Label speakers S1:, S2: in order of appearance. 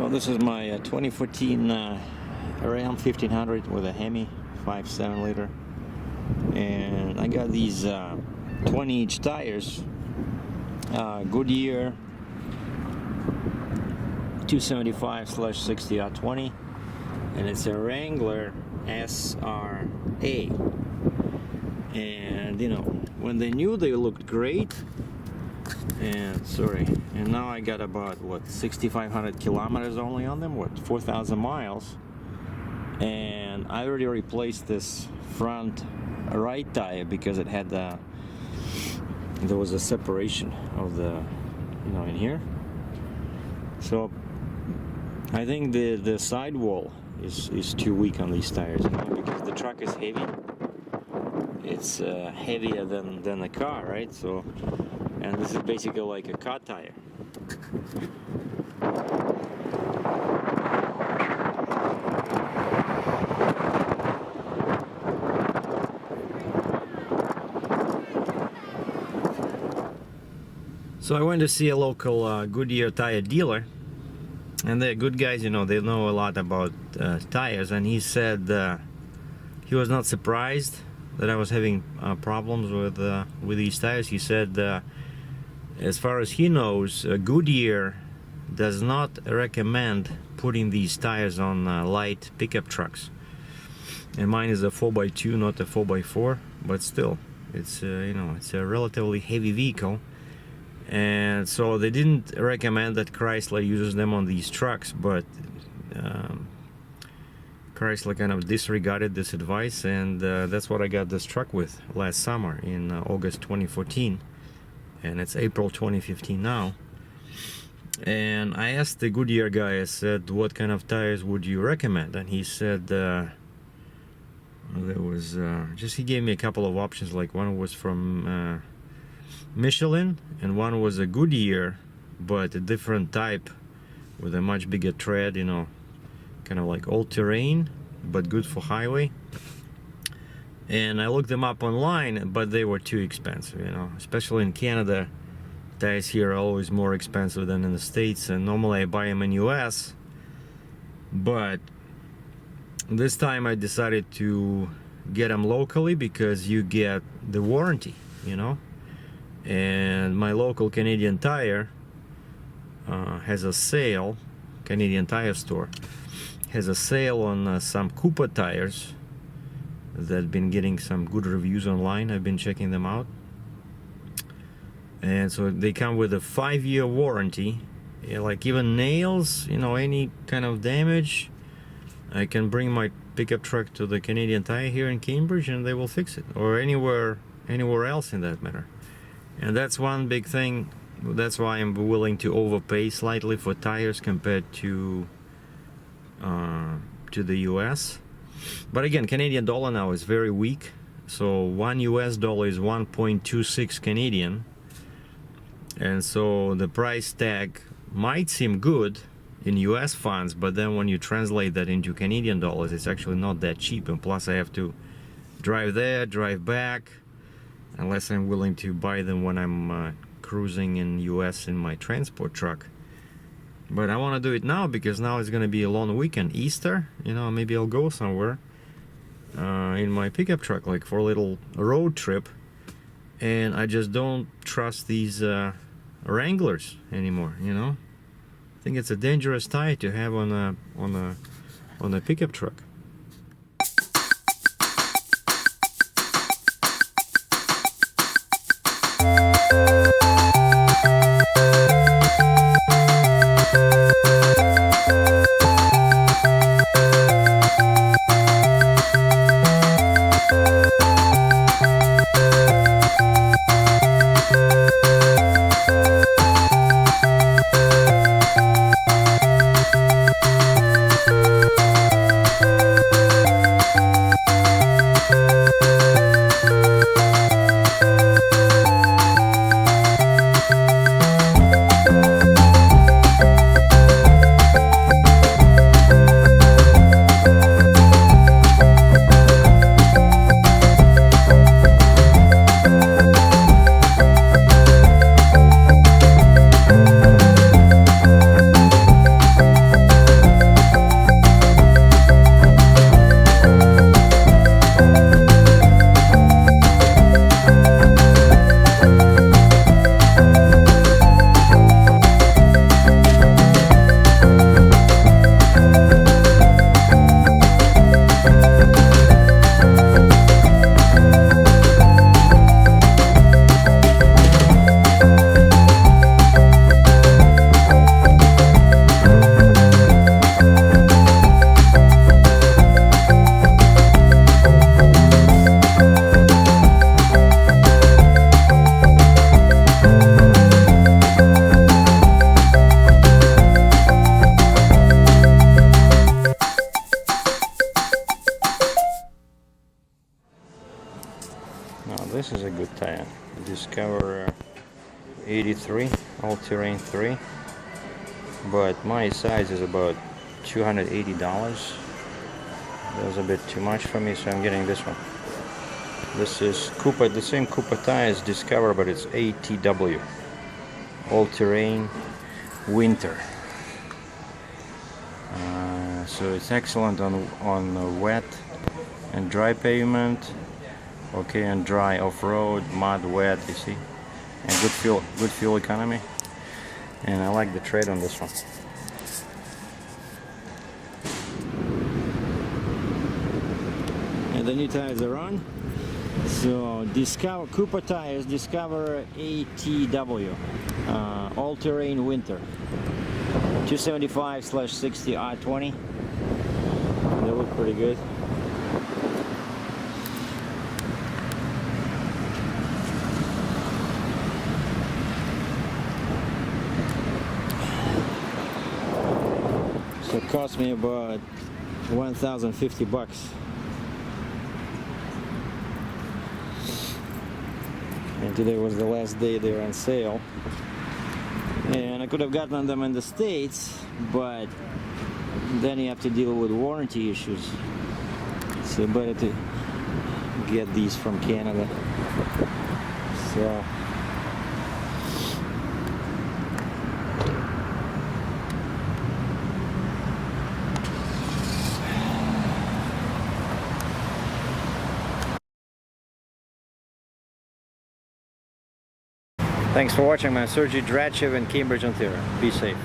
S1: This is my 2014 Ram 1500 with a Hemi 5.7 liter, and I got these 20-inch tires, Goodyear 275/60/20, and it's a Wrangler SRA. And when they new, they looked great. And now I got about 6,500 kilometers only on them, 4,000 miles, and I already replaced this front right tire because it had there was a separation of the in here. So I think the sidewall is too weak on these tires, because the truck is heavy. It's heavier than a car, right? So, and this is basically like a car tire. So I went to see a local Goodyear tire dealer, and they're good guys, they know a lot about tires, and he said he was not surprised that I was having problems with these tires. He said as far as he knows, Goodyear does not recommend putting these tires on light pickup trucks, and mine is a 4x2, not a 4x4, but still it's it's a relatively heavy vehicle. And so they didn't recommend that Chrysler uses them on these trucks, but Chrysler kind of disregarded this advice, and that's what I got this truck with last summer in August 2014, and it's April 2015 now. And I asked the Goodyear guy, I said, what kind of tires would you recommend? And he said there was he gave me a couple of options, like one was from Michelin, and one was a Goodyear, but a different type with a much bigger tread, kind of like all-terrain, but good for highway. And I looked them up online, but they were too expensive, especially in Canada. Tires here are always more expensive than in the States, and normally I buy them in US, but this time I decided to get them locally because you get the warranty, and my local Canadian Tire has a sale. Canadian Tire store has a sale on some Cooper tires that have been getting some good reviews online. I've been checking them out, and so they come with a 5-year warranty. Like even nails, any kind of damage, I can bring my pickup truck to the Canadian Tire here in Cambridge and they will fix it, or anywhere else in that matter. And that's one big thing. That's why I'm willing to overpay slightly for tires compared to the US. But again, Canadian dollar now is very weak, so $1 US is 1.26 Canadian, and so the price tag might seem good in US funds, but then when you translate that into Canadian dollars, it's actually not that cheap. And plus I have to drive there, drive back, unless I'm willing to buy them when I'm cruising in US in my transport truck. But I want to do it now because now it's going to be a long weekend, Easter, maybe I'll go somewhere in my pickup truck, like for a little road trip, and I just don't trust these Wranglers anymore. I think it's a dangerous tire to have on a pickup truck. This is a good tire. Discover 83 all-terrain 3, but my size is about $280. That was a bit too much for me, so I'm getting this one. This is Cooper, the same Cooper tire as Discover, but it's ATW, all-terrain winter. So it's excellent on wet and dry pavement, okay, and dry off-road, mud, wet, you see, and good fuel economy. And I like the tread on this one. And the new tires are on. So Discover Cooper tires, Discover ATW, all-terrain winter, 275/60 R20. They look pretty good. So it cost me about $1,050. And today was the last day they're on sale. And I could have gotten them in the States, but then you have to deal with warranty issues. So better to get these from Canada. So thanks for watching, man. SERGEI DRATCHEV in Cambridge, Ontario. Be safe.